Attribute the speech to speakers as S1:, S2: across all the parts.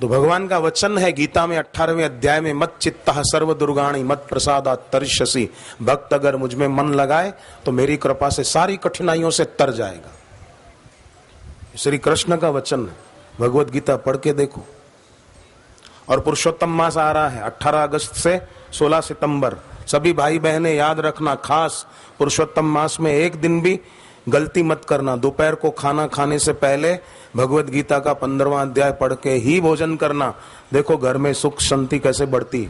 S1: तो भगवान का वचन है गीता में 18वें अध्याय में, मत चित्तः सर्व दुर्गाणि मत प्रसादात् तरिष्यसि। भक्त अगर मुझ में मन लगाए तो मेरी कृपा से सारी कठिनाइयों से तर जाएगा। श्री कृष्ण का वचन है, भगवत गीता पढ़ के देखो। और पुरुषोत्तम मास आ रहा है 18 अगस्त से 16 सितंबर। सभी भाई बहनें याद रखना, खास पुरुषोत्तम मास में एक दिन भी गलती मत करना। दोपहर को खाना खाने से पहले भगवत गीता का 15वां अध्याय पढ़ के ही भोजन करना। देखो घर में सुख शांति कैसे बढ़ती है।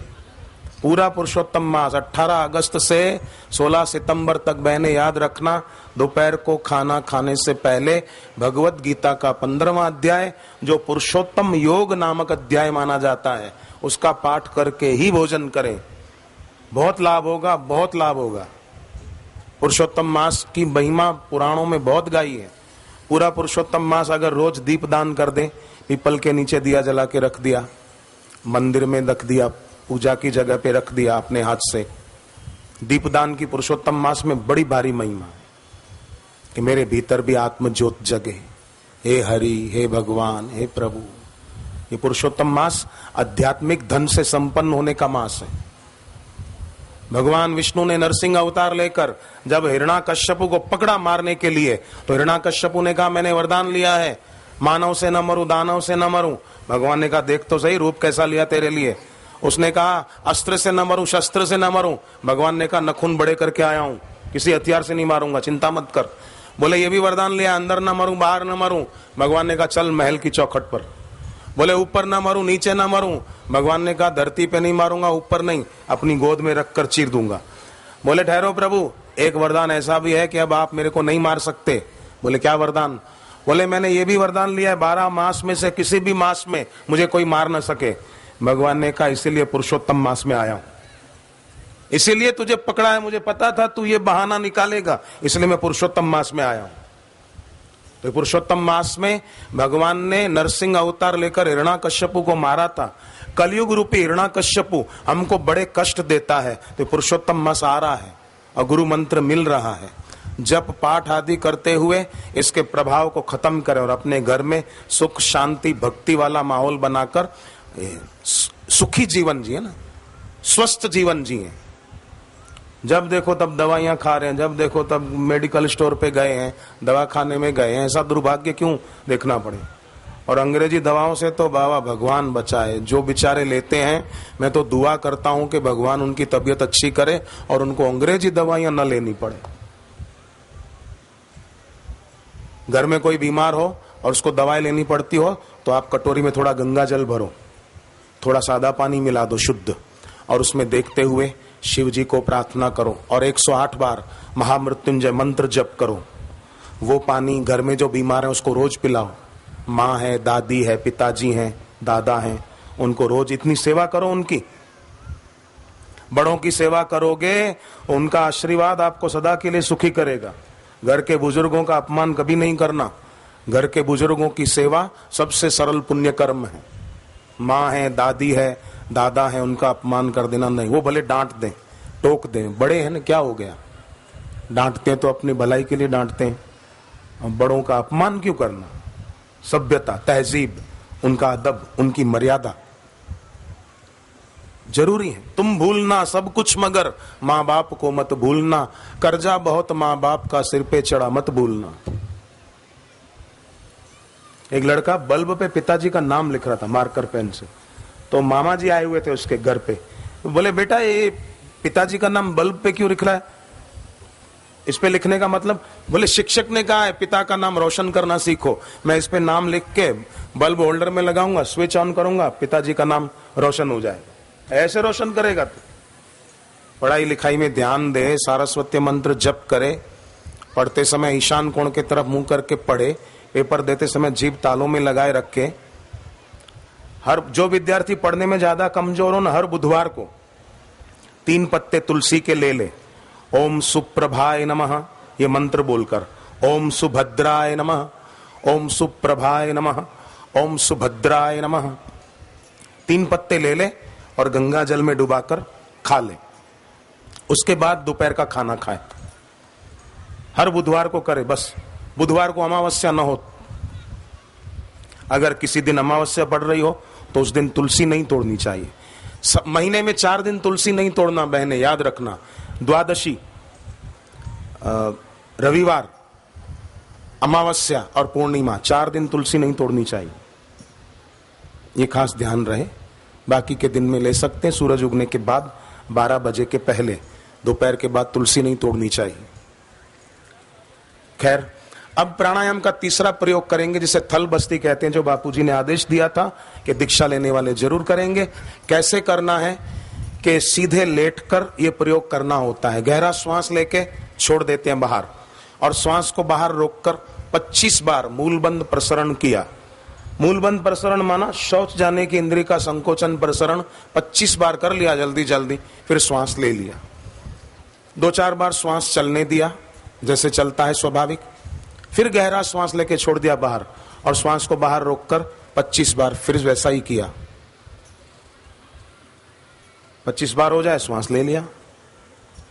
S1: पूरा पुरुषोत्तम मास 18 अगस्त से 16 सितंबर तक बहनें याद रखना, दोपहर को खाना खाने से पहले भगवत गीता का 15वां अध्याय, जो पुरुषोत्तम योग नामक अध्याय माना जाता है, उसका पाठ करके ही भोजन करें। बहुत लाभ होगा, बहुत लाभ होगा। पुरुषोत्तम मास की महिमा पुराणों में बहुत गाई है। पूरा पुरुषोत्तम मास अगर रोज दीप दान कर दें, पीपल के नीचे दिया जला के रख दिया, मंदिर में रख दिया, पूजा की जगह पे रख दिया अपने हाथ से, दीपदान की पुरुषोत्तम मास में बड़ी भारी महिमा है कि मेरे भीतर भी आत्म ज्योत जगे। हे हरि, हे भगवान, हे प्रभु। ये पुरुषोत्तम मास आध्यात्मिक धन से संपन्न होने का मास है। भगवान विष्णु ने नरसिंह अवतार लेकर जब हिरण्याकश्यपु को पकड़ा मारने के लिए, तो हिरण्याकश्यपु ने कहा मैंने वरदान लिया है, मानव से न मरूं, दानव से न मरूं। भगवान ने कहा देख तो सही रूप कैसा लिया तेरे लिए। उसने कहा अस्त्र से न मरूं, शस्त्र से न मरूं। भगवान ने कहा नखून बड़े करके आया हूं, किसी हथियार से नहीं मारूंगा, चिंता मत कर। बोले ये भी वरदान लिया, अंदर न मरूं, बाहर न मरूं। भगवान ने कहा चल महल की चौखट पर। बोले ऊपर न मरूं, नीचे न मरूं। भगवान ने कहा धरती पे नहीं मारूंगा, ऊपर नहीं, अपनी गोद में रखकर चीर दूंगा। बोले ठहरो प्रभु, एक वरदान ऐसा भी है कि अब आप मेरे को नहीं मार सकते। बोले क्या वरदान? बोले मैंने ये भी वरदान लिया है 12 मास में से किसी भी मास में मुझे कोई मार न सके। भगवान ने कहा इसीलिए पुरुषोत्तम मास में आया हूं, इसीलिए तुझे पकड़ा है, मुझे पता था तू ये बहाना निकालेगा, इसलिए मैं पुरुषोत्तम मास में आया हूं। तो पुरुषोत्तम मास में भगवान ने नरसिंह अवतार लेकर हिरण्याकश्यपु को मारा था। कलयुग रूपी हिरण्याकश्यपु हमको बड़े कष्ट देता है, तो पुरुषोत्तम मास आ रहा है और गुरु मंत्र मिल रहा है। जप पाठ आदि करते हुए इसके प्रभाव को खत्म करें और अपने घर में सुख शांति भक्ति वाला माहौल बनाकर सुखी जीवन जिए ना, स्वस्थ जीवन जिए। जब देखो तब दवाइयां खा रहे हैं, जब देखो तब मेडिकल स्टोर पे गए हैं, दवा खाने में गए हैं, ऐसा दुर्भाग्य क्यों देखना पड़े। और अंग्रेजी दवाओं से तो बाबा भगवान बचाए, जो बेचारे लेते हैं। मैं तो दुआ करता हूं कि भगवान उनकी तबीयत अच्छी करे और उनको अंग्रेजी दवाइयां न लेनी पड़े। घर में कोई बीमार हो और उसको दवाई लेनी पड़ती हो तो आप कटोरी में थोड़ा गंगा जल भरो, थोड़ा सादा पानी मिला दो शुद्ध, और उसमें देखते हुए शिव जी को प्रार्थना करो और 108 बार महामृत्युंजय मंत्र जप करो। वो पानी घर में जो बीमार है उसको रोज पिलाओ। माँ है, दादी है, पिताजी हैं, दादा हैं, उनको रोज इतनी सेवा करो। उनकी बड़ों की सेवा करोगे, उनका आशीर्वाद आपको सदा के लिए सुखी करेगा। घर के बुजुर्गों का अपमान कभी नहीं करना। घर के बुजुर्गों की सेवा सबसे सरल पुण्य कर्म है। माँ है, दादी है, दादा है, उनका अपमान कर देना नहीं। वो भले डांट दें, टोक दें, बड़े हैं ना, क्या हो गया, डांटते हैं तो अपनी भलाई के लिए डांटते हैं। बड़ों का अपमान क्यों करना? सभ्यता, तहजीब, उनका अदब, उनकी मर्यादा जरूरी है। तुम भूलना सब कुछ मगर माँ बाप को मत भूलना, कर्जा बहुत माँ बाप का सिर पे चढ़ा मत भूलना। एक लड़का बल्ब पे पिताजी का नाम लिख रहा था मार्कर पेन से, तो मामा जी आए हुए थे उसके घर पे। बोले बेटा ये पिताजी का नाम बल्ब पे क्यों लिख रहा है, इस पे लिखने का मतलब? बोले शिक्षक ने कहा है पिता का नाम रोशन करना सीखो, मैं इस पे नाम लिख के बल्ब होल्डर में लगाऊंगा, स्विच ऑन करूंगा, पिताजी का नाम रोशन हो जाएगा। ऐसे रोशन करेगा तू? पढ़ाई लिखाई में ध्यान दे, सारस्वती मंत्र जप करे, पढ़ते समय ईशान कोण की तरफ मुंह करके पढ़े, पेपर देते समय जीभ तालों में लगाए रखे। हर जो विद्यार्थी पढ़ने में ज्यादा कमजोर हो ना, हर बुधवार को 3 पत्ते तुलसी के ले ले, ओम सुप्रभाय नमः ये मंत्र बोलकर, ओम सुभद्राय नमः, ओम सुप्रभाय नमः, ओम सुभद्राय नमः, 3 पत्ते ले ले और गंगा जल में डुबाकर खा ले। उसके बाद दोपहर का खाना खाए। हर बुधवार को करे, बस बुधवार को अमावस्या न हो। अगर किसी दिन अमावस्या पड़ रही हो तो उस दिन तुलसी नहीं तोड़नी चाहिए। महीने में 4 दिन तुलसी नहीं तोड़ना बहने, याद रखना। द्वादशी, रविवार, अमावस्या और पूर्णिमा, 4 दिन तुलसी नहीं तोड़नी चाहिए, ये खास ध्यान रहे। बाकी के दिन में ले सकते हैं, सूरज उगने के बाद 12 बजे के पहले, दोपहर के बाद तुलसी नहीं तोड़नी चाहिए। खैर, अब प्राणायाम का तीसरा प्रयोग करेंगे जिसे थल बस्ती कहते हैं, जो बापूजी ने आदेश दिया था कि दीक्षा लेने वाले जरूर करेंगे। कैसे करना है कि सीधे लेटकर ये प्रयोग करना होता है। गहरा श्वास लेके छोड़ देते हैं बाहर, और श्वास को बाहर रोककर 25 बार मूलबंध प्रसरण किया। मूलबंध प्रसरण माना शौच जाने की इंद्रिय का संकोचन प्रसरण 25 बार कर लिया जल्दी जल्दी, फिर श्वास ले लिया। 2-4 बार श्वास चलने दिया जैसे चलता है स्वाभाविक, फिर गहरा श्वास लेके छोड़ दिया बाहर, और श्वास को बाहर रोककर 25 बार फिर वैसा ही किया। 25 बार हो जाए श्वास ले लिया,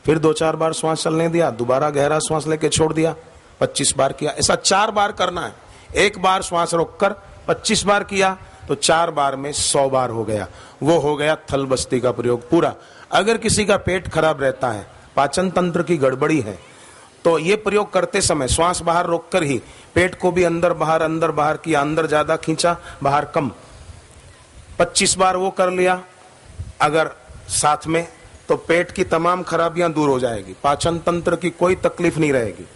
S1: फिर 2-4 बार श्वास चलने दिया, दोबारा गहरा श्वास लेके छोड़ दिया, 25 बार किया। ऐसा 4 बार करना है। एक बार श्वास रोककर 25 बार किया तो 4 बार में 100 बार हो गया। वो हो गया थल बस्ती का प्रयोग पूरा। अगर किसी का पेट खराब रहता है, पाचन तंत्र की गड़बड़ी है, तो ये प्रयोग करते समय श्वास बाहर रोककर ही पेट को भी अंदर बाहर किया। अंदर ज्यादा खींचा, बाहर कम। 25 बार वो कर लिया अगर साथ में, तो पेट की तमाम खराबियां दूर हो जाएगी, पाचन तंत्र की कोई तकलीफ नहीं रहेगी।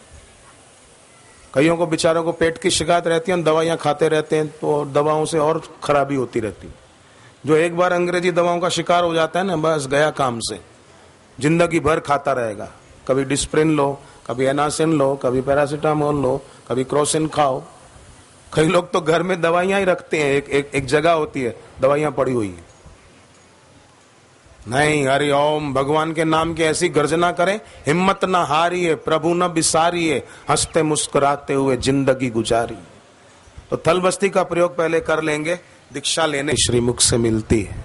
S1: कईयों को बेचारों को पेट की शिकायत रहती है, दवाइयां खाते रहते हैं तो दवाओं से और खराबी होती रहती है। जो एक बार अंग्रेजी दवाओं का शिकार हो जाता है ना, बस गया काम से, जिंदगी भर खाता रहेगा। कभी डिस्प्रिन लो, कभी एनासिन लो, कभी पैरासीटामोल लो, कभी क्रोसिन खाओ। कई लोग तो घर में दवाइयां ही रखते हैं, एक जगह होती है दवाइयां पड़ी हुई है। नहीं, हरि ओम भगवान के नाम की ऐसी गर्जना करें, हिम्मत न हारिए, प्रभु न बिसारिए, हंसते मुस्कुराते हुए जिंदगी गुजारी। तो थल बस्ती का प्रयोग पहले कर लेंगे, दीक्षा लेने श्रीमुख से मिलती है।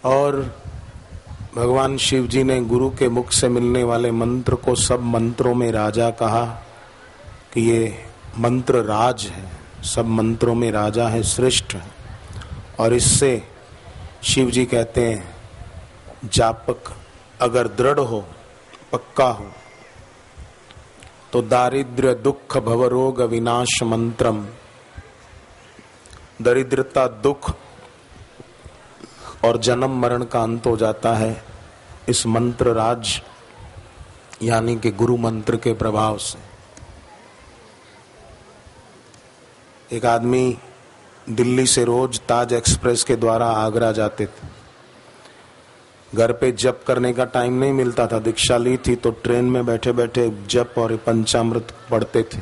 S1: और भगवान शिव जी ने गुरु के मुख से मिलने वाले मंत्र को सब मंत्रों में राजा कहा कि ये मंत्र राज है, सब मंत्रों में राजा है, श्रेष्ठ है। और इससे शिव जी कहते हैं जापक अगर दृढ़ हो, पक्का हो, तो दारिद्र्य दुख भवरोग विनाश मंत्रम, दरिद्रता दुख और जन्म मरण का अंत हो जाता है इस मंत्र राज यानी कि गुरु मंत्र के प्रभाव से। एक आदमी दिल्ली से रोज ताज एक्सप्रेस के द्वारा आगरा जाते थे। घर पे जप करने का टाइम नहीं मिलता था, दीक्षा ली थी तो ट्रेन में बैठे बैठे जप और पंचामृत पढ़ते थे।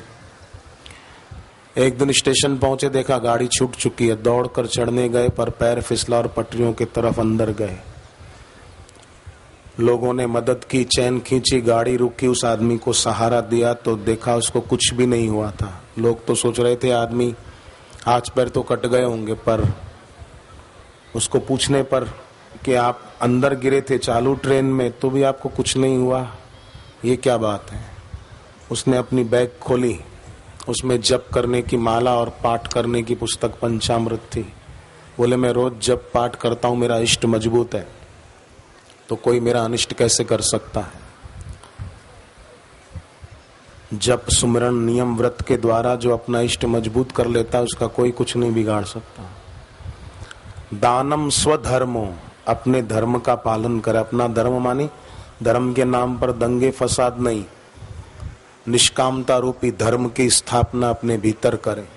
S1: एक दिन स्टेशन पहुंचे, देखा गाड़ी छूट चुकी है। दौड़कर चढ़ने गए पर पैर फिसला और पटरियों की तरफ अंदर गए। लोगों ने मदद की, चैन खींची, गाड़ी रुकी, उस आदमी को सहारा दिया तो देखा उसको कुछ भी नहीं हुआ था। लोग तो सोच रहे थे आदमी हाथ पैर तो कट गए होंगे, पर उसको पूछने पर कि आप अंदर गिरे थे चालू ट्रेन में तो भी आपको कुछ नहीं हुआ, ये क्या बात है। उसने अपनी बैग खोली, उसमें जप करने की माला और पाठ करने की पुस्तक पंचामृत थी। बोले मैं रोज जप पाठ करता हूँ, मेरा इष्ट मजबूत है, तो कोई मेरा अनिष्ट कैसे कर सकता है। जप सुमिरन नियम व्रत के द्वारा जो अपना इष्ट मजबूत कर लेता है उसका कोई कुछ नहीं बिगाड़ सकता। दानम स्वधर्मो, अपने धर्म का पालन करे। अपना धर्म मानी धर्म के नाम पर दंगे फसाद नहीं, निष्कामता रूपी धर्म की स्थापना अपने भीतर करें।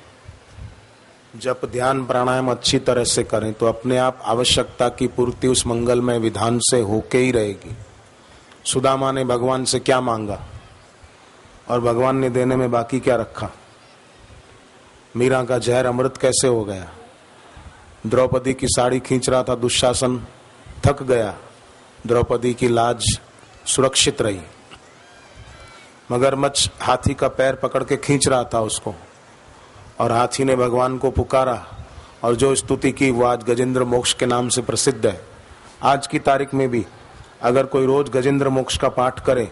S1: जप ध्यान प्राणायाम अच्छी तरह से करें तो अपने आप आवश्यकता की पूर्ति उस मंगलमय विधान से होके ही रहेगी। सुदामा ने भगवान से क्या मांगा और भगवान ने देने में बाकी क्या रखा। मीरा का जहर अमृत कैसे हो गया। द्रौपदी की साड़ी खींच रहा था दुशासन, थक गया, द्रौपदी की लाज सुरक्षित रही। मगरमच्छ हाथी का पैर पकड़ के खींच रहा था उसको, और हाथी ने भगवान को पुकारा और जो स्तुति की वो आज गजेंद्र मोक्ष के नाम से प्रसिद्ध है। आज की तारीख में भी अगर कोई रोज गजेंद्र मोक्ष का पाठ करे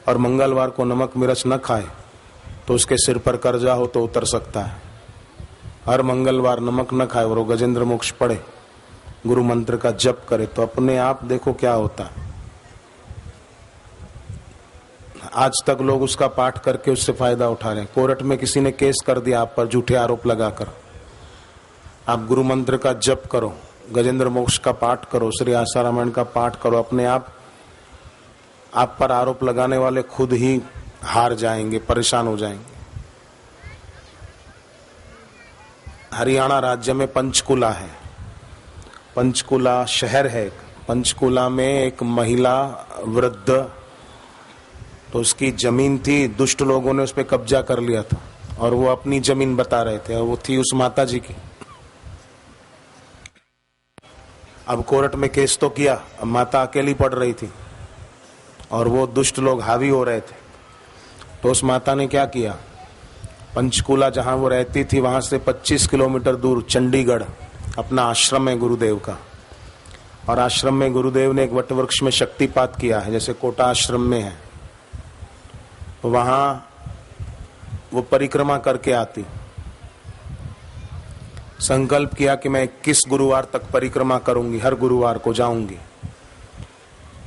S1: और मंगलवार को नमक मिर्च न खाए तो उसके सिर पर कर्जा हो तो उतर सकता है। हर मंगलवार नमक न खाए और वो गजेंद्र मोक्ष पढ़े, गुरु मंत्र का जप करे, तो अपने आप देखो क्या होता है। आज तक लोग उसका पाठ करके उससे फायदा उठा रहे हैं। कोर्ट में किसी ने केस कर दिया आप पर झूठे आरोप लगाकर, आप गुरु मंत्र का जप करो, गजेंद्र मोक्ष का पाठ करो, श्री आशा रामायण का पाठ करो, अपने आप पर आरोप लगाने वाले खुद ही हार जाएंगे, परेशान हो जाएंगे। हरियाणा राज्य में पंचकुला है, पंचकुला शहर है। पंचकुला में एक महिला वृद्ध, तो उसकी जमीन थी, दुष्ट लोगों ने उस पर कब्जा कर लिया था और वो अपनी जमीन बता रहे थे, और वो थी उस माता जी की। अब कोर्ट में केस तो किया, अब माता अकेली पड़ रही थी और वो दुष्ट लोग हावी हो रहे थे। तो उस माता ने क्या किया, पंचकुला जहां वो रहती थी वहां से 25 किलोमीटर दूर चंडीगढ़ अपना आश्रम है गुरुदेव का, और आश्रम में गुरुदेव ने एक वटवृक्ष में शक्तिपात किया है, जैसे कोटा आश्रम में है। तो वहां वो परिक्रमा करके आती, संकल्प किया कि मैं 21 गुरुवार तक परिक्रमा करूंगी, हर गुरुवार को जाऊंगी।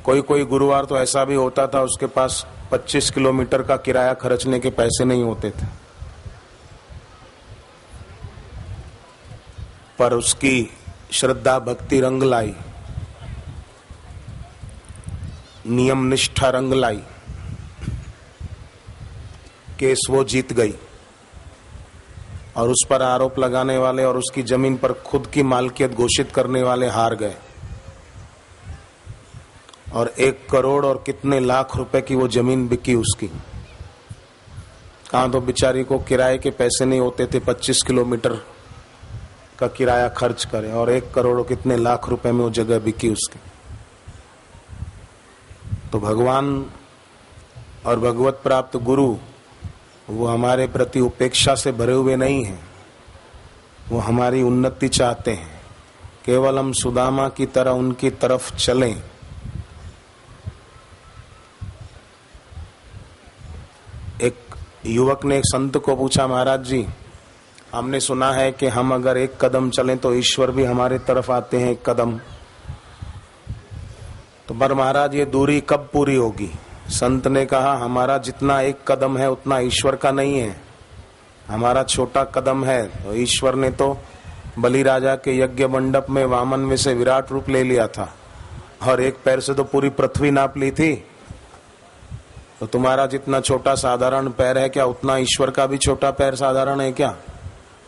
S1: कोई कोई गुरुवार तो ऐसा भी होता था उसके पास 25 किलोमीटर का किराया खर्चने के पैसे नहीं होते थे, पर उसकी श्रद्धा भक्ति रंग लाई, नियम निष्ठा रंग लाई, केस वो जीत गई और उस पर आरोप लगाने वाले और उसकी जमीन पर खुद की मालकियत घोषित करने वाले हार गए, और 1 करोड़ और कितने लाख रुपए की वो जमीन बिकी उसकी। कहां तो बेचारी को किराए के पैसे नहीं होते थे, 25 किलोमीटर का किराया खर्च करे, और 1 करोड़ और कितने लाख रुपए में वो जगह बिकी उसकी। तो भगवान और भगवत प्राप्त गुरु वो हमारे प्रति उपेक्षा से भरे हुए नहीं हैं, वो हमारी उन्नति चाहते हैं। केवल हम सुदामा की तरह उनकी तरफ चलें। एक युवक ने एक संत को पूछा, महाराज जी हमने सुना है कि हम अगर 1 कदम चलें तो ईश्वर भी हमारे तरफ आते हैं 1 कदम, तो पर महाराज ये दूरी कब पूरी होगी? संत ने कहा, हमारा जितना 1 कदम है उतना ईश्वर का नहीं है, हमारा छोटा कदम है। तो ईश्वर ने तो बलि राजा के यज्ञ मंडप में वामन में से विराट रूप ले लिया था और 1 पैर से तो पूरी पृथ्वी नाप ली थी। तो तुम्हारा जितना छोटा साधारण पैर है, क्या उतना ईश्वर का भी छोटा पैर साधारण है क्या?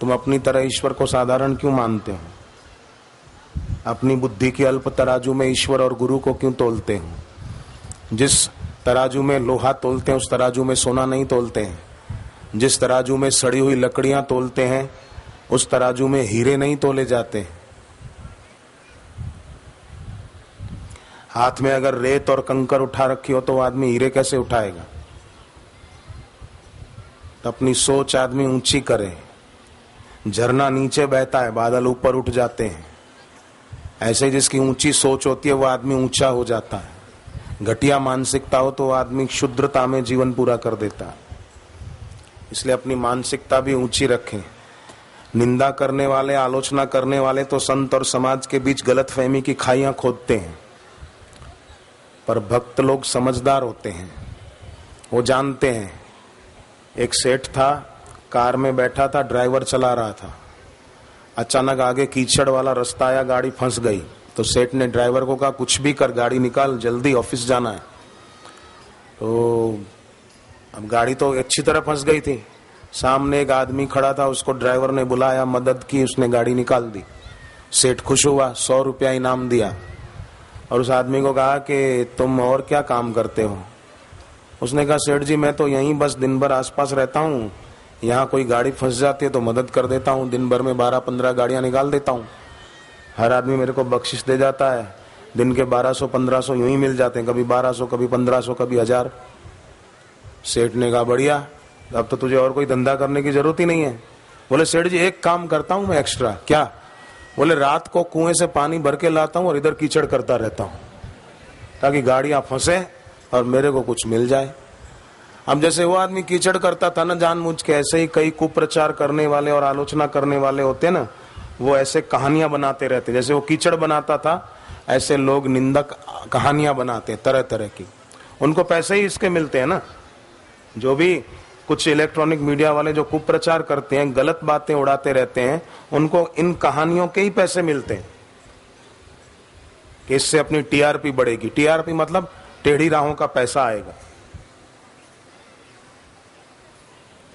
S1: तुम अपनी तरह ईश्वर को साधारण क्यों मानते हो? अपनी बुद्धि की अल्प तराजू में ईश्वर और गुरु को क्यों तोलते हो? जिस तराजू में लोहा तोलते हैं उस तराजू में सोना नहीं तोलते हैं। जिस तराजू में सड़ी हुई लकड़ियां तोलते हैं उस तराजू में हीरे नहीं तोले जाते। हाथ में अगर रेत और कंकर उठा रखी हो तो आदमी हीरे कैसे उठाएगा? तो अपनी सोच आदमी ऊंची करे। झरना नीचे बहता है, बादल ऊपर उठ जाते हैं। ऐसे जिसकी ऊंची सोच होती है वो आदमी ऊंचा हो जाता है। घटिया मानसिकता हो तो आदमी क्षुद्रता में जीवन पूरा कर देता है। इसलिए अपनी मानसिकता भी ऊंची रखें। निंदा करने वाले, आलोचना करने वाले तो संत और समाज के बीच गलतफहमी की खाइयां खोदते हैं, पर भक्त लोग समझदार होते हैं। वो जानते हैं। एक सेठ था, कार में बैठा था, ड्राइवर चला रहा था। अचानक आगे कीचड़ वाला रास्ता आया, गाड़ी फंस गई। तो सेठ ने ड्राइवर को कहा, कुछ भी कर, गाड़ी निकाल, जल्दी ऑफिस जाना है। तो अब गाड़ी तो अच्छी तरह फंस गई थी। सामने एक आदमी खड़ा था, उसको ड्राइवर ने बुलाया, मदद की, उसने गाड़ी निकाल दी। सेठ खुश हुआ, 100 रुपया इनाम दिया और उस आदमी को कहा कि तुम और क्या काम करते हो? उसने कहा, सेठ जी मैं तो यहीं बस दिन भर आसपास रहता हूँ, यहाँ कोई गाड़ी फंस जाती है तो मदद कर देता हूँ, दिन भर में 12-15 गाड़ियाँ निकाल देता हूँ। हर आदमी मेरे को बख्शिश दे जाता है, दिन के 1200-1500 यूं ही मिल जाते हैं, कभी 1200, कभी 1500, कभी 1000। सेठ ने कहा, बढ़िया, अब तो तुझे और कोई धंधा करने की जरूरत ही नहीं है। बोले, सेठ जी एक काम करता हूँ मैं एक्स्ट्रा। क्या? बोले, रात को कुएं से पानी भर के लाता हूँ और इधर कीचड़ करता रहता हूँ ताकि गाड़ियां फंसे और मेरे को कुछ मिल जाए। अब जैसे वो आदमी कीचड़ करता था ना जानबूझ के, ऐसे ही कई कुप्रचार करने वाले और आलोचना करने वाले होते ना, वो ऐसे कहानियां बनाते रहते। जैसे वो कीचड़ बनाता था, ऐसे लोग निंदक कहानियां बनाते तरह तरह की। उनको पैसे ही इसके मिलते हैं ना। जो भी कुछ इलेक्ट्रॉनिक मीडिया वाले जो कुप्रचार करते हैं, गलत बातें उड़ाते रहते हैं, उनको इन कहानियों के ही पैसे मिलते हैं कि इससे अपनी टीआरपी बढ़ेगी। टीआरपी मतलब टेढ़ी राहों का पैसा आएगा।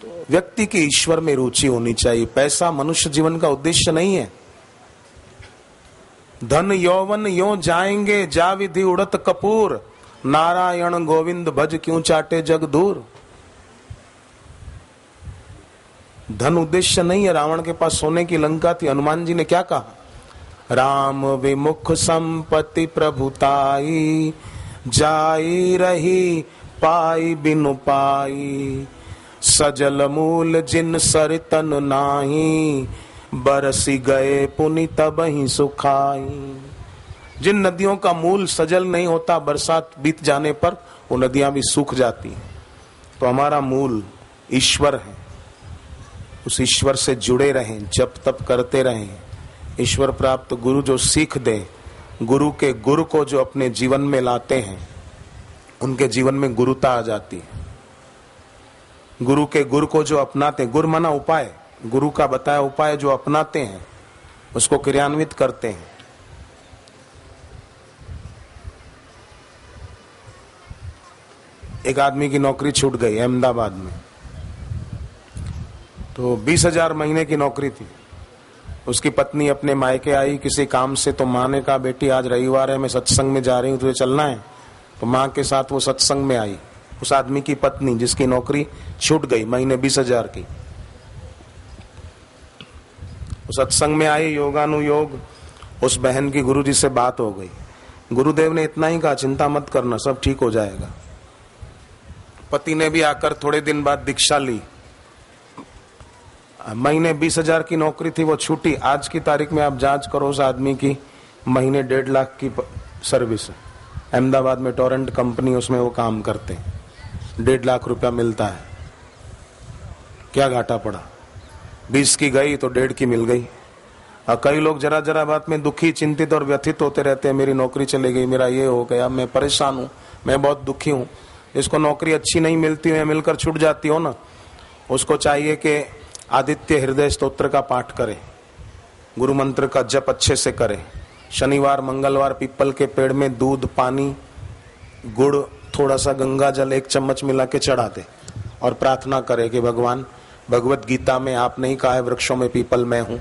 S1: तो व्यक्ति की ईश्वर में रुचि होनी चाहिए। पैसा मनुष्य जीवन का उद्देश्य नहीं है। धन यौवन यो जाएंगे, जा विधि उड़त कपूर, नारायण गोविंद भज क्यों चाटे जग दूर। धन उद्देश्य नहीं है। रावण के पास सोने की लंका थी। हनुमान जी ने क्या कहा? राम विमुख संपत्ति प्रभुताई, जाई रही पाई बिनु पाई, सजल मूल जिन सरितन नाही, बरसी गए पुनि तबहि सुखाई। जिन नदियों का मूल सजल नहीं होता, बरसात बीत जाने पर वो नदियां भी सूख जाती हैं। तो हमारा मूल ईश्वर है। उस ईश्वर से जुड़े रहें, जप तप करते रहें। ईश्वर प्राप्त गुरु जो सीख दे, गुरु के गुरु को जो अपने जीवन में लाते हैं, उनके जीवन में गुरुता आ जाती है। गुरु के गुरु को जो अपनाते, गुरु माना उपाय, गुरु का बताया उपाय जो अपनाते हैं, उसको क्रियान्वित करते हैं। एक आदमी की नौकरी छूट गई अहमदाबाद में, तो 20,000 महीने की नौकरी थी। उसकी पत्नी अपने मायके आई किसी काम से, तो माँ ने कहा बेटी आज रविवार है, मैं सत्संग में जा रही हूँ, तुझे चलना है? तो माँ के साथ वो सत्संग में आई। उस आदमी की पत्नी जिसकी नौकरी छूट गई महीने 20,000 की, सत्संग में आई। योगानुयोग उस बहन की गुरुजी से बात हो गई। गुरुदेव ने इतना ही कहा, चिंता मत करना, सब ठीक हो जाएगा। पति ने भी आकर थोड़े दिन बाद दीक्षा ली। महीने 20,000 की नौकरी थी, वो छूटी। आज की तारीख में आप जांच करो, उस आदमी की महीने 1.5 लाख की सर्विस है। अहमदाबाद में टोरेंट कंपनी, उसमें वो काम करते हैं। 1.5 लाख रुपया मिलता है। क्या घाटा पड़ा? 20 की गई तो 1.5 की मिल गई। और कई लोग जरा जरा बात में दुखी, चिंतित और व्यथित होते रहते हैं। मेरी नौकरी चली गई, मेरा ये हो गया, मैं परेशान हूँ, मैं बहुत दुखी हूँ। इसको नौकरी अच्छी नहीं मिलती है, मिलकर छूट जाती हो ना, उसको चाहिए कि आदित्य हृदय स्तोत्र का पाठ करे, गुरु मंत्र का जप अच्छे से करे। शनिवार मंगलवार पीपल के पेड़ में दूध, पानी, गुड़, थोड़ा सा गंगा जल 1 चम्मच मिला के चढ़ा दे और प्रार्थना करे कि भगवान, भगवत गीता में आपने ही कहा है वृक्षों में पीपल मैं हूँ,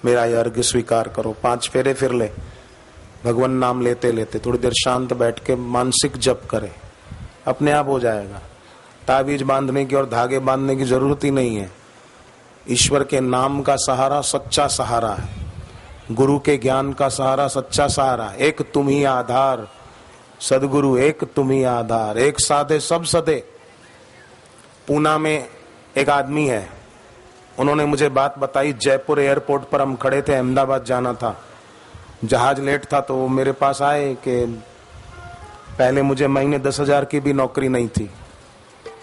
S1: मेरा ये अर्घ्य स्वीकार करो। 5 फेरे फिर ले, भगवान नाम लेते लेते थोड़ी देर शांत बैठ के मानसिक जप करे, अपने आप हो जाएगा। ताबीज बांधने की और धागे बांधने की जरूरत ही नहीं है। ईश्वर के नाम का सहारा सच्चा सहारा है, गुरु के ज्ञान का सहारा सच्चा सहारा। एक तुम ही आधार सदगुरु, एक तुम ही आधार, एक साधे सब सदे। पूना में एक आदमी है, उन्होंने मुझे बात बताई। जयपुर एयरपोर्ट पर हम खड़े थे, अहमदाबाद जाना था, जहाज लेट था, तो वो मेरे पास आए कि पहले मुझे महीने 10,000 की भी नौकरी नहीं थी,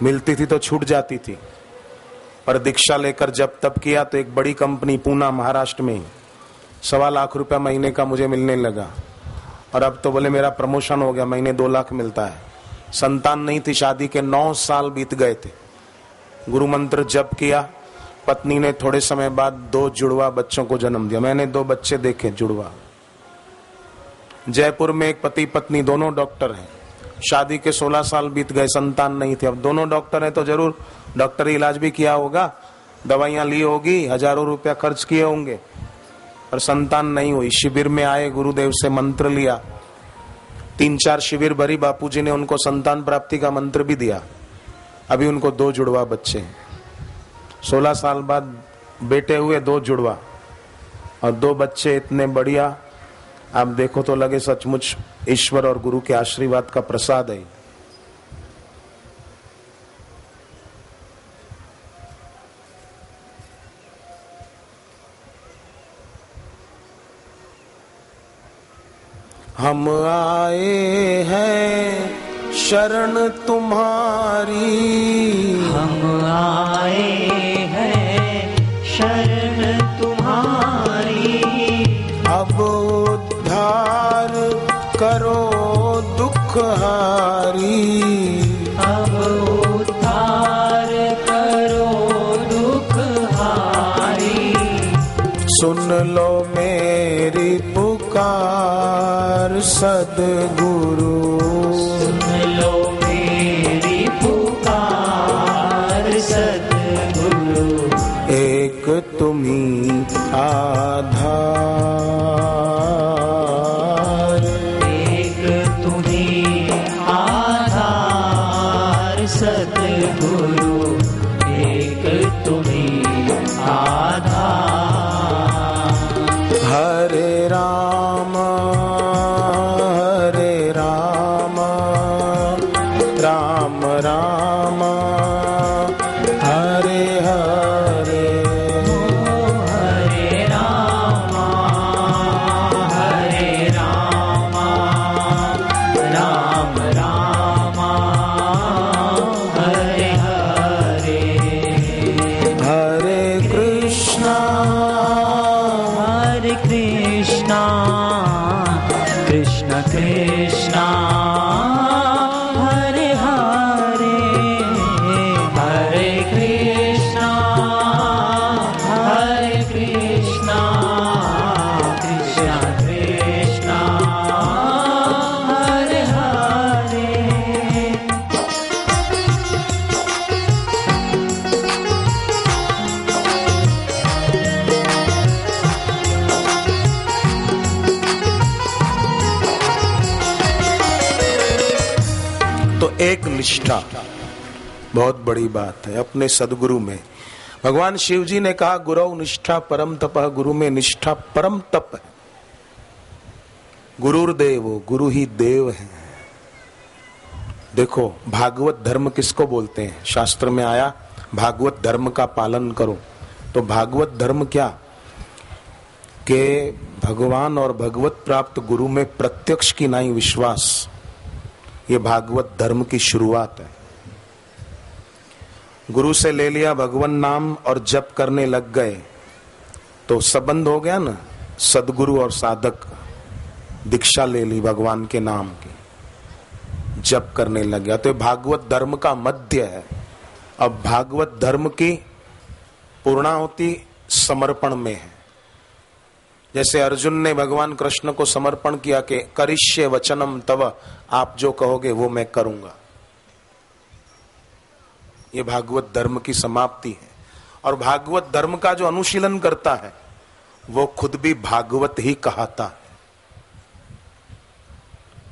S1: मिलती थी तो छूट जाती थी, पर दीक्षा लेकर जब तब किया तो एक बड़ी कंपनी पूना महाराष्ट्र में 1.25 लाख रुपया महीने का मुझे मिलने लगा। और अब तो बोले मेरा प्रमोशन हो गया, महीने 2 लाख मिलता है। संतान नहीं थी, शादी के 9 साल बीत गए थे। गुरु मंत्र जप किया, पत्नी ने थोड़े समय बाद 2 जुड़वा बच्चों को जन्म दिया। मैंने 2 बच्चे देखे जुड़वा। जयपुर में एक पति पत्नी दोनों डॉक्टर हैं, शादी के 16 साल बीत गए, संतान नहीं थी। अब दोनों डॉक्टर हैं तो जरूर डॉक्टरी इलाज भी किया होगा, दवाइयां ली होगी, हजारों रुपया खर्च किए होंगे, पर संतान नहीं हुई। शिविर में आए, गुरुदेव से मंत्र लिया, 3-4 शिविर भरी, बापूजी ने उनको संतान प्राप्ति का मंत्र भी दिया। अभी उनको 2 जुड़वा बच्चे हैं। 16 साल बाद बेटे हुए, 2 जुड़वा और 2 बच्चे इतने बढ़िया। आप देखो तो लगे सचमुच ईश्वर और गुरु के आशीर्वाद का प्रसाद है। हम आए हैं शरण तुम्हारी।
S2: हम आए हैं शरण तुम्हारी।
S1: अब उद्धार करो दुखहारी।
S2: अब उद्धार करो दुखहारी।
S1: सुन लो मेरी पुकार सद्गुरु।
S2: सुन लो मेरी पुकार सद्गुरु।
S1: एक तुम्ही आधार।
S2: एक तुम्ही आधार सद्गुरु। एक तुम्ही आधार।
S1: हरे राम राम राम हरे हरे।
S2: हरे राम राम राम हरे हरे।
S1: हरे कृष्णा
S2: कृष्ण कृष्णा हरे हरे। हरे कृष्णा कृष्ण कृष्ण हरे हरे।
S1: तो एक निष्ठा बहुत बड़ी बात है अपने सदगुरु में। भगवान शिव जी ने कहा गुरु निष्ठा परम तप। गुरु में निष्ठा परम तप है। गुरुर्देवो, गुरु ही देव है। देखो भागवत धर्म किसको बोलते हैं? शास्त्र में आया भागवत धर्म का पालन करो। तो भागवत धर्म क्या के भगवान और भगवत प्राप्त गुरु में प्रत्यक्ष की नहीं विश्वास। ये भागवत धर्म की शुरुआत है। गुरु से ले लिया भगवान नाम और जप करने लग गए तो संबंध हो गया ना। सदगुरु और साधक दीक्षा ले ली भगवान के नाम की, जप करने लग गया तो ये भागवत धर्म का मध्य है। अब भागवत धर्म की पूर्णाहुति समर्पण में है। जैसे अर्जुन ने भगवान कृष्ण को समर्पण किया कि करिष्ये वचनम तव, आप जो कहोगे वो मैं करूंगा। ये भागवत धर्म की समाप्ति है। और भागवत धर्म का जो अनुशीलन करता है वो खुद भी भागवत ही कहता है।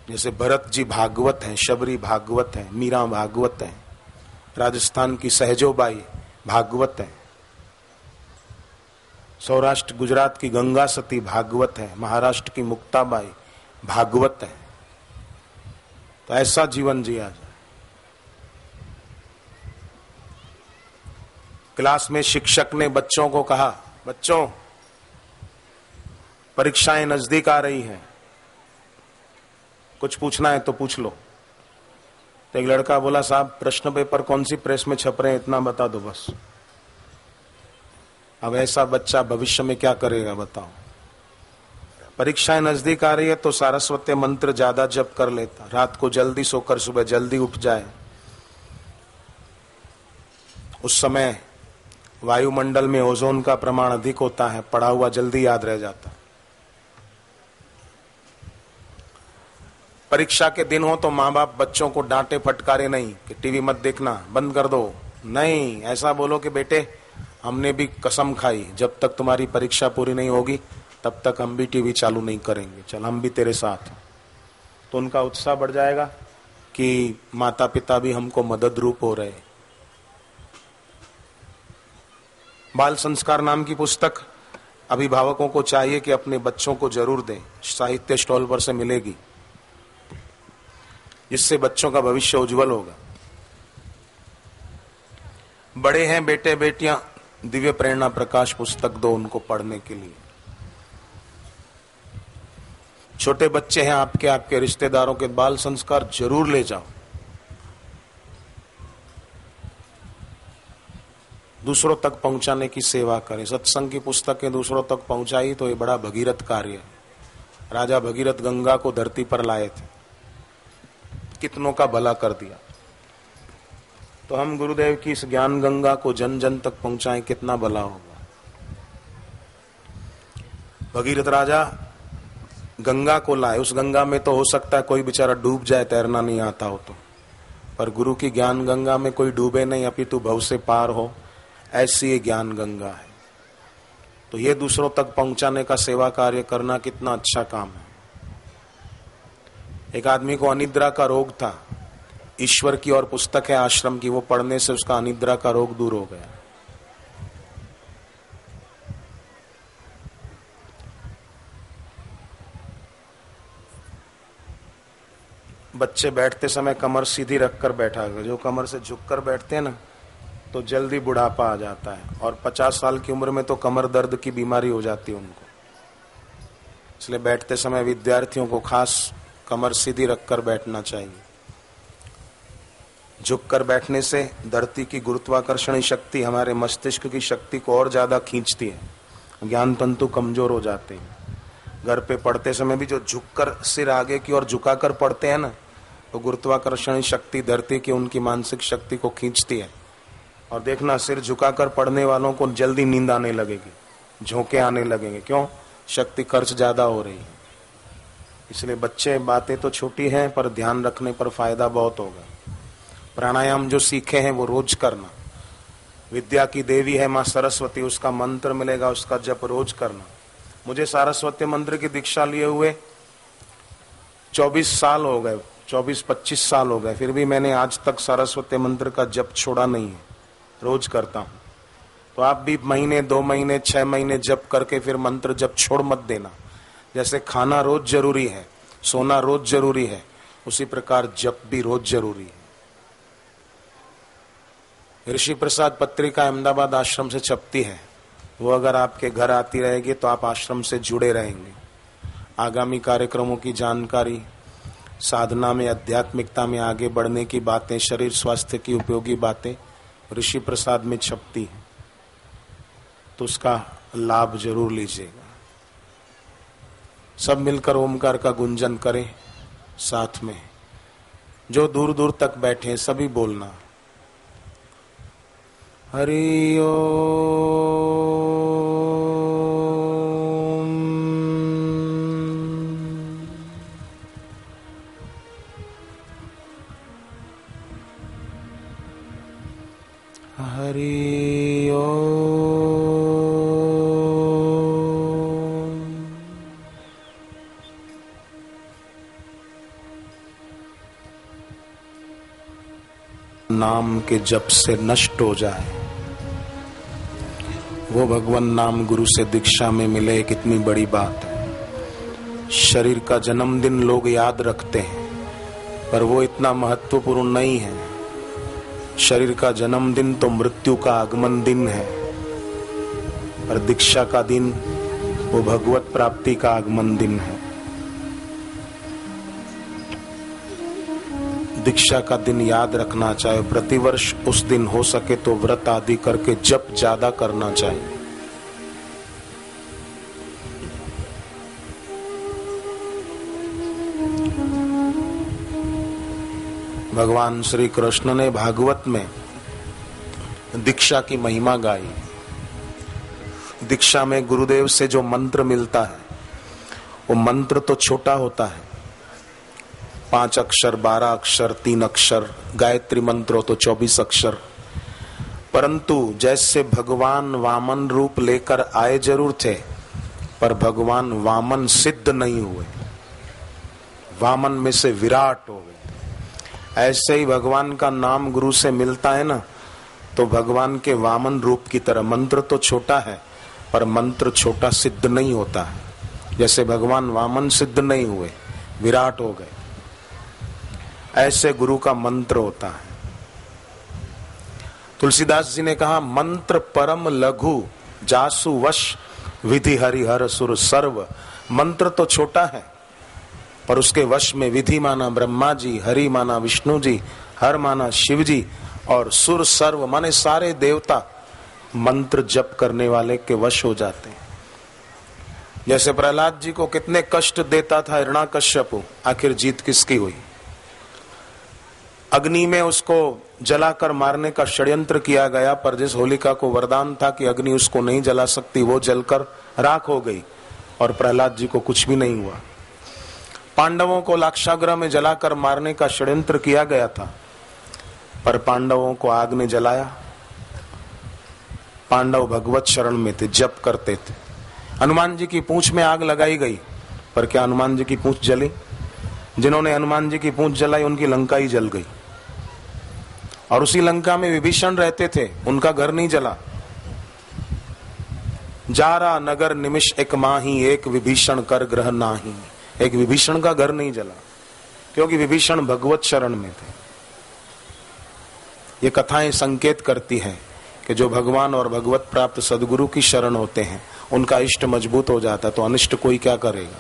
S1: जैसे भरत जी भागवत हैं, शबरी भागवत हैं, मीरा भागवत हैं, राजस्थान की सहजोबाई भागवत हैं, सौराष्ट्र गुजरात की गंगा सती भागवत है, महाराष्ट्र की मुक्ताबाई भागवत है। तो ऐसा जीवन जिया जाए। क्लास में शिक्षक ने बच्चों को कहा, बच्चों परीक्षाएं नजदीक आ रही हैं, कुछ पूछना है तो पूछ लो। तो एक लड़का बोला, साहब प्रश्न पेपर कौन सी प्रेस में छप रहे हैं इतना बता दो बस। अब ऐसा बच्चा भविष्य में क्या करेगा बताओ। परीक्षाएं नजदीक आ रही है तो सारस्वत मंत्र ज्यादा जप कर लेता, रात को जल्दी सोकर सुबह जल्दी उठ जाए। उस समय वायुमंडल में ओजोन का प्रमाण अधिक होता है, पढ़ा हुआ जल्दी याद रह जाता। परीक्षा के दिन हो तो माँ बाप बच्चों को डांटे फटकारे नहीं कि टीवी मत देखना, बंद कर दो। नहीं, ऐसा बोलो कि बेटे हमने भी कसम खाई, जब तक तुम्हारी परीक्षा पूरी नहीं होगी तब तक हम भी टीवी चालू नहीं करेंगे, चल हम भी तेरे साथ। तो उनका उत्साह बढ़ जाएगा कि माता पिता भी हमको मदद रूप हो रहे। बाल संस्कार नाम की पुस्तक अभिभावकों को चाहिए कि अपने बच्चों को जरूर दें, साहित्य स्टॉल पर से मिलेगी, जिससे बच्चों का भविष्य उज्जवल होगा। बड़े हैं बेटे बेटियां, दिव्य प्रेरणा प्रकाश पुस्तक दो उनको पढ़ने के लिए। छोटे बच्चे हैं आपके रिश्तेदारों के, बाल संस्कार जरूर ले जाओ। दूसरों तक पहुंचाने की सेवा करें। सत्संग की पुस्तकें दूसरों तक पहुंचाई तो ये बड़ा भगीरथ कार्य है। राजा भगीरथ गंगा को धरती पर लाए थे, कितनों का भला कर दिया। तो हम गुरुदेव की इस ज्ञान गंगा को जन जन तक पहुंचाएं, कितना भला होगा। भगीरथ राजा गंगा को लाए, उस गंगा में तो हो सकता है कोई बेचारा डूब जाए, तैरना नहीं आता हो तो, पर गुरु की ज्ञान गंगा में कोई डूबे नहीं, अपितु भव से पार हो, ऐसी ये ज्ञान गंगा है। तो ये दूसरों तक पहुंचाने का सेवा कार्य करना कितना अच्छा काम है। एक आदमी को अनिद्रा का रोग था, ईश्वर की और पुस्तक है आश्रम की, वो पढ़ने से उसका अनिद्रा का रोग दूर हो गया। बच्चे बैठते समय कमर सीधी रखकर बैठा कर, जो कमर से झुककर बैठते हैं ना तो जल्दी बुढ़ापा आ जाता है, और 50 साल की उम्र में तो कमर दर्द की बीमारी हो जाती है उनको। इसलिए बैठते समय विद्यार्थियों को खास कमर सीधी रखकर बैठना चाहिए। झुककर बैठने से धरती की गुरुत्वाकर्षणी शक्ति हमारे मस्तिष्क की शक्ति को और ज्यादा खींचती है, ज्ञान तंतु कमजोर हो जाते हैं। घर पे पढ़ते समय भी जो झुककर सिर आगे की ओर झुकाकर पढ़ते हैं ना, तो गुरुत्वाकर्षणी शक्ति धरती की उनकी मानसिक शक्ति को खींचती है। और देखना, सिर झुकाकर पढ़ने वालों को जल्दी नींद आने लगेगी, झोंके आने लगेंगे। क्यों? शक्ति खर्च ज्यादा हो रही है। इसलिए बच्चे, बातें तो छोटी हैं पर ध्यान रखने पर फायदा बहुत होगा। प्राणायाम जो सीखे हैं वो रोज करना। विद्या की देवी है माँ सरस्वती, उसका मंत्र मिलेगा, उसका जप रोज करना। मुझे सरस्वती मंत्र की दीक्षा लिए हुए 24 साल हो गए, 24-25 साल हो गए, फिर भी मैंने आज तक सरस्वती मंत्र का जप छोड़ा नहीं है, रोज करता हूं। तो आप भी महीने, 2 महीने, 6 महीने जप करके फिर मंत्र जप छोड़ मत देना। जैसे खाना रोज जरूरी है, सोना रोज जरूरी है, उसी प्रकार जप भी रोज जरूरी है। ऋषि प्रसाद पत्रिका अहमदाबाद आश्रम से छपती है, वो अगर आपके घर आती रहेगी तो आप आश्रम से जुड़े रहेंगे। आगामी कार्यक्रमों की जानकारी, साधना में, आध्यात्मिकता में आगे बढ़ने की बातें, शरीर स्वास्थ्य की उपयोगी बातें ऋषि प्रसाद में छपती है, तो उसका लाभ जरूर लीजिएगा। सब मिलकर ओमकार का गुंजन करें साथ में। जो दूर दूर तक बैठे हैं सभी बोलना, हरि ओम, हरि ओम। नाम के जप से नष्ट हो जाए वो भगवान नाम गुरु से दीक्षा में मिले, कितनी बड़ी बात है। शरीर का जन्मदिन लोग याद रखते हैं पर वो इतना महत्वपूर्ण नहीं है। शरीर का जन्मदिन तो मृत्यु का आगमन दिन है, पर दीक्षा का दिन वो भगवत प्राप्ति का आगमन दिन है। दीक्षा का दिन याद रखना चाहिए। प्रतिवर्ष उस दिन हो सके तो व्रत आदि करके जप ज्यादा करना चाहिए। भगवान श्री कृष्ण ने भागवत में दीक्षा की महिमा गाई। दीक्षा में गुरुदेव से जो मंत्र मिलता है वो मंत्र तो छोटा होता है, 5 अक्षर, 12 अक्षर, 3 अक्षर। गायत्री मंत्र हो तो 24 अक्षर। परंतु जैसे भगवान वामन रूप लेकर आए जरूर थे, पर भगवान वामन सिद्ध नहीं हुए, वामन में से विराट हो गए। ऐसे ही भगवान का नाम गुरु से मिलता है ना, तो भगवान के वामन रूप की तरह। मंत्र तो छोटा है पर मंत्र छोटा सिद्ध नहीं होता है। जैसे भगवान वामन सिद्ध नहीं हुए, विराट हो गए, ऐसे गुरु का मंत्र होता है। तुलसीदास जी ने कहा, मंत्र परम लघु जासु वश विधि हरि हर सुर सर्व। मंत्र तो छोटा है पर उसके वश में विधि माना ब्रह्मा जी, हरि माना विष्णु जी, हर माना शिव जी, और सुर सर्व माने सारे देवता मंत्र जप करने वाले के वश हो जाते हैं। जैसे प्रहलाद जी को कितने कष्ट देता था हिरण्याकश्यप, आखिर जीत किसकी हुई? अग्नि में उसको जलाकर मारने का षड्यंत्र किया गया, पर जिस होलिका को वरदान था कि अग्नि उसको नहीं जला सकती, वो जलकर राख हो गई और प्रहलाद जी को कुछ भी नहीं हुआ। पांडवों को लाक्षागृह में जलाकर मारने का षड्यंत्र किया गया था, पर पांडवों को आग ने जलाया। पांडव भगवत शरण में थे, जप करते थे। हनुमान जी की पूंछ में आग लगाई गई, पर क्या हनुमान जी की पूंछ जली? जिन्होंने हनुमान जी की पूंछ जलाई उनकी लंका ही जल गई। और उसी लंका में विभीषण रहते थे, उनका घर नहीं जला। जारा नगर निमिष एक माही, एक विभीषण कर ग्रह नाही। एक विभीषण का घर नहीं जला, क्योंकि विभीषण भगवत शरण में थे। ये कथाएं संकेत करती हैं कि जो भगवान और भगवत प्राप्त सदगुरु की शरण होते हैं उनका इष्ट मजबूत हो जाता, तो अनिष्ट कोई क्या करेगा।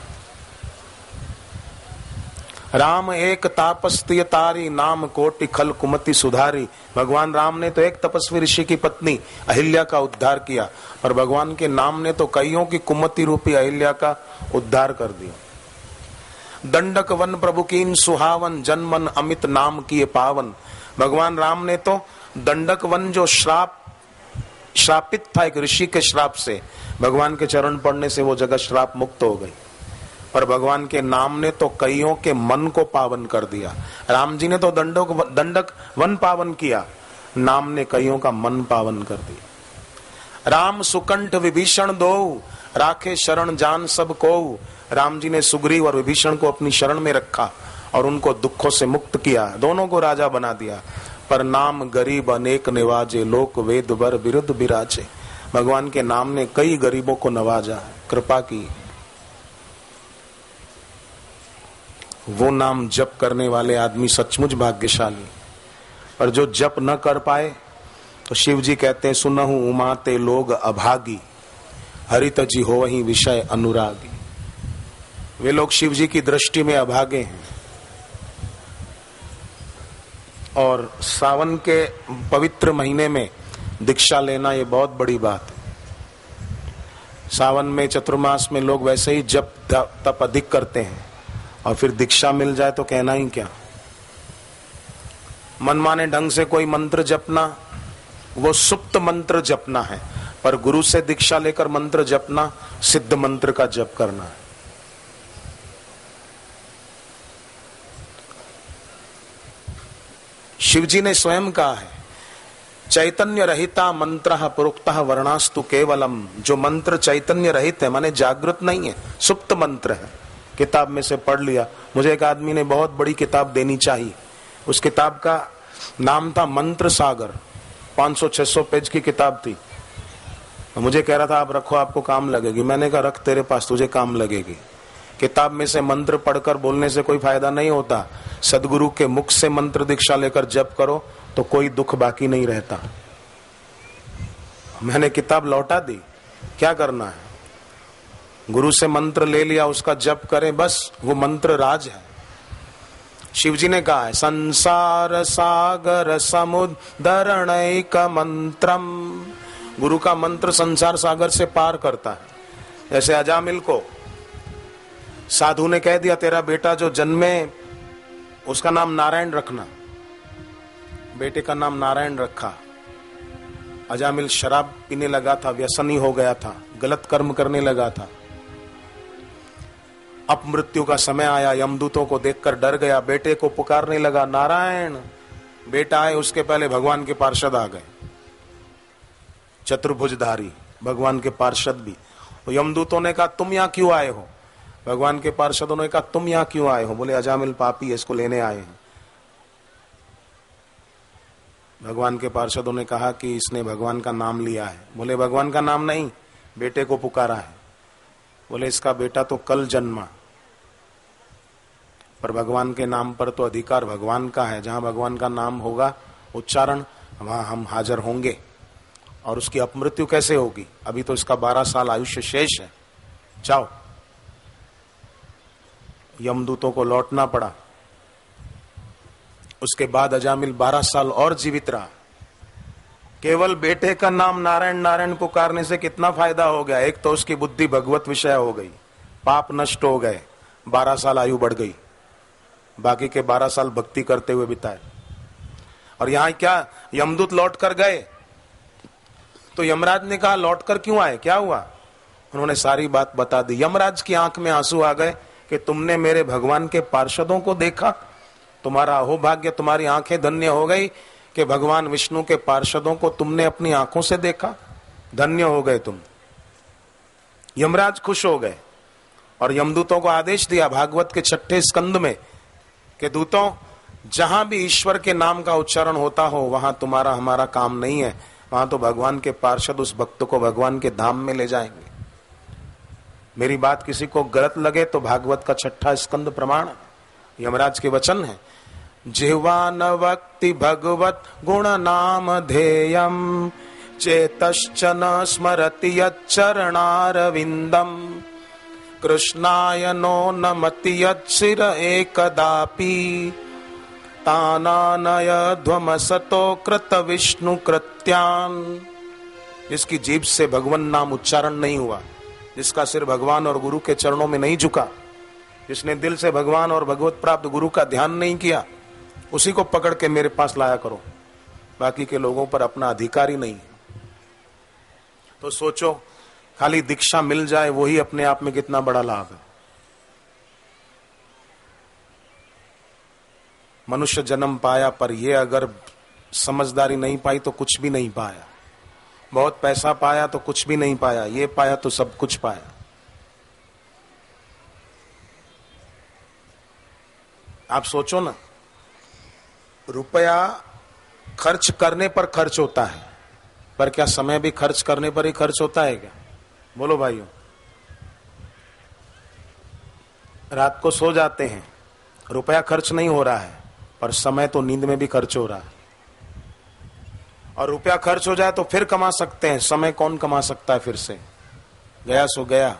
S1: राम एक तापस्तीय तारी, नाम कोटि खल कुमति सुधारी। भगवान राम ने तो एक तपस्वी ऋषि की पत्नी अहिल्या का उद्धार किया, और भगवान के नाम ने तो कईयों की कुमति रूपी अहिल्या का उद्धार कर दिया। दंडक वन प्रभु कीन सुहावन, जनमन अमित नाम किए पावन। भगवान राम ने तो दंडक वन जो श्रापित था एक ऋषि के श्राप से, भगवान के चरण पड़ने से वो जगह श्राप मुक्त हो गई। पर भगवान के नाम ने तो कईयों के मन को पावन कर दिया। राम जी ने तो दंडक वन पावन किया, नाम ने कईयों का मन पावन कर दिया। राम सुकंठ विभीषण दो, राखे शरण जान सब को। राम जी ने सुग्रीव और विभीषण को अपनी शरण में रखा और उनको दुखों से मुक्त किया, दोनों को राजा बना दिया। पर नाम गरीब अनेक निवाजे, लोक वेद वर विरुद्ध विराजे। भगवान के नाम ने कई गरीबों को नवाजा, कृपा की। वो नाम जप करने वाले आदमी सचमुच भाग्यशाली। पर जो जप न कर पाए तो शिव जी कहते हैं, सुनहु उमाते लोग अभागी, हरित जी हो वही विषय अनुरागी। वे लोग शिव जी की दृष्टि में अभागे हैं। और सावन के पवित्र महीने में दीक्षा लेना ये बहुत बड़ी बात है। सावन में चतुर्मास में लोग वैसे ही जप तप अधिक करते हैं, और फिर दीक्षा मिल जाए तो कहना ही क्या। मनमाने ढंग से कोई मंत्र जपना वो सुप्त मंत्र जपना है, पर गुरु से दीक्षा लेकर मंत्र जपना सिद्ध मंत्र का जप करना है। शिव जी ने स्वयं कहा है, चैतन्य रहिता मंत्र प्रोक्त वर्णास्तु केवलम। जो मंत्र चैतन्य रहित है, माने जागृत नहीं है, सुप्त मंत्र है, किताब में से पढ़ लिया। मुझे एक आदमी ने बहुत बड़ी किताब देनी चाहिए, उस किताब का नाम था मंत्र सागर, 500-600 पेज की किताब थी। मुझे कह रहा था आप रखो, आपको काम लगेगी। मैंने कहा रख तेरे पास, तुझे काम लगेगी। किताब में से मंत्र पढ़कर बोलने से कोई फायदा नहीं होता। सदगुरु के मुख से मंत्र दीक्षा लेकर जप करो तो कोई दुख बाकी नहीं रहता। मैंने किताब लौटा दी, क्या करना है। गुरु से मंत्र ले लिया, उसका जप करें, बस वो मंत्र राज है। शिव जी ने कहा है, संसार सागर समुद्धरणैक मंत्रम। गुरु का मंत्र संसार सागर से पार करता है। जैसे अजामिल को साधु ने कह दिया, तेरा बेटा जो जन्मे उसका नाम नारायण रखना। बेटे का नाम नारायण रखा। अजामिल शराब पीने लगा था, व्यसनी हो गया था, गलत कर्म करने लगा था। अपमृत्यु का समय आया, यमदूतों को देखकर डर गया, बेटे को पुकारने लगा, नारायण। बेटा आए उसके पहले भगवान के पार्षद आ गए, चतुर्भुजधारी भगवान के पार्षद भी। यमदूतों ने कहा तुम यहां क्यों आए हो? भगवान के पार्षदों ने कहा तुम यहां क्यों आए हो? बोले अजामिल पापी है, इसको लेने आए हैं। भगवान के पार्षदों ने कहा कि इसने भगवान का नाम लिया है। बोले भगवान का नाम नहीं, बेटे को पुकारा है। बोले इसका बेटा तो कल जन्मा, पर भगवान के नाम पर तो अधिकार भगवान का है। जहां भगवान का नाम होगा उच्चारण, वहां हम हाजिर होंगे। और उसकी अपमृत्यु कैसे होगी? अभी तो इसका 12 साल आयुष्य शेष है। जाओ। यमदूतों को लौटना पड़ा। उसके बाद अजामिल 12 साल और जीवित रहा। केवल बेटे का नाम नारायण नारायण पुकारने से कितना फायदा हो गया। एक तो उसकी बुद्धि भगवत विषय हो गई, पाप नष्ट हो गए, 12 साल आयु बढ़ गई, बाकी के 12 साल भक्ति करते हुए बिताए। और यहां क्या यमदूत लौट कर गए तो यमराज ने कहा लौट कर क्यों आए, क्या हुआ? उन्होंने सारी बात बता दी। यमराज की आंख में आंसू आ गए कि तुमने मेरे भगवान के पार्षदों को देखा, तुम्हारा अहोभाग्य, तुम्हारी आंखें धन्य हो गई कि भगवान विष्णु के पार्षदों को तुमने अपनी आंखों से देखा, धन्य हो गए तुम। यमराज खुश हो गए और यमदूतों को आदेश दिया भागवत के 6ठे स्कंद में कि दूतों, जहां भी ईश्वर के नाम का उच्चारण होता हो वहां तुम्हारा हमारा काम नहीं है, वहां तो भगवान के पार्षद उस भक्त को भगवान के धाम में ले जाएंगे। मेरी बात किसी को गलत लगे तो भागवत का 6ठा स्कंद प्रमाण, यमराज के वचन है। जिह्वा न वक्ति भगवत गुण नाम ध्येयम चेतश्च न स्मरति यच्चरणारविंदम कृष्णाय नो नमति यच्चिर एकदापि तानानयध्वमसतो कृत विष्णु कृत्यान। जिसकी जीभ से भगवान नाम उच्चारण नहीं हुआ, जिसका सिर भगवान और गुरु के चरणों में नहीं झुका, जिसने दिल से भगवान और भगवत प्राप्त गुरु का ध्यान नहीं किया, उसी को पकड़ के मेरे पास लाया करो। बाकी के लोगों पर अपना अधिकार ही नहीं है। तो सोचो, खाली दीक्षा मिल जाए वही अपने आप में कितना बड़ा लाभ है। मनुष्य जन्म पाया, पर ये अगर समझदारी नहीं पाई तो कुछ भी नहीं पाया। बहुत पैसा पाया तो कुछ भी नहीं पाया, ये पाया तो सब कुछ पाया। आप सोचो ना, रुपया खर्च करने पर खर्च होता है, पर क्या समय भी खर्च करने पर ही खर्च होता है क्या? बोलो भाइयों। रात को सो जाते हैं, रुपया खर्च नहीं हो रहा है, पर समय तो नींद में भी खर्च हो रहा है। और रुपया खर्च हो जाए तो फिर कमा सकते हैं, समय कौन कमा सकता है फिर से? गया सो गया।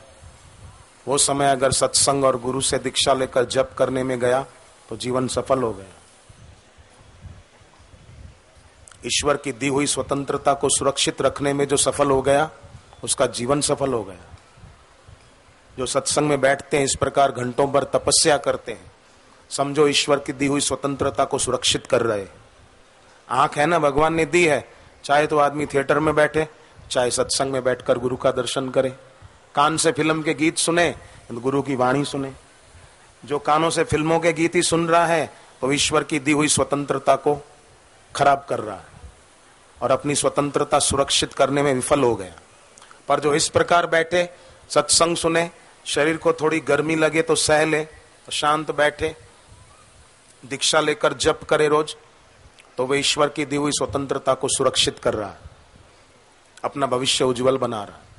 S1: वो समय अगर सत्संग और गुरु से दीक्षा लेकर जप करने में गया तो जीवन सफल हो गया। ईश्वर की दी हुई स्वतंत्रता को सुरक्षित रखने में जो सफल हो गया, उसका जीवन सफल हो गया। जो सत्संग में बैठते हैं, इस प्रकार घंटों भर तपस्या करते हैं, समझो ईश्वर की दी हुई स्वतंत्रता को सुरक्षित कर रहे। आंख है ना, भगवान ने दी है, चाहे तो आदमी थिएटर में बैठे, चाहे सत्संग में बैठकर गुरु का दर्शन करे। कान से फिल्म के गीत सुने तो गुरु की वाणी सुने। जो कानों से फिल्मों के गीत ही सुन रहा है तो ईश्वर की दी हुई स्वतंत्रता को खराब कर रहा है और अपनी स्वतंत्रता सुरक्षित करने में विफल हो गया। पर जो इस प्रकार बैठे, सत्संग सुने, शरीर को थोड़ी गर्मी लगे तो सह ले, शांत बैठे, दीक्षा लेकर जप करे रोज, तो वह ईश्वर की दी हुई स्वतंत्रता को सुरक्षित कर रहा है, अपना भविष्य उज्जवल बना रहा है।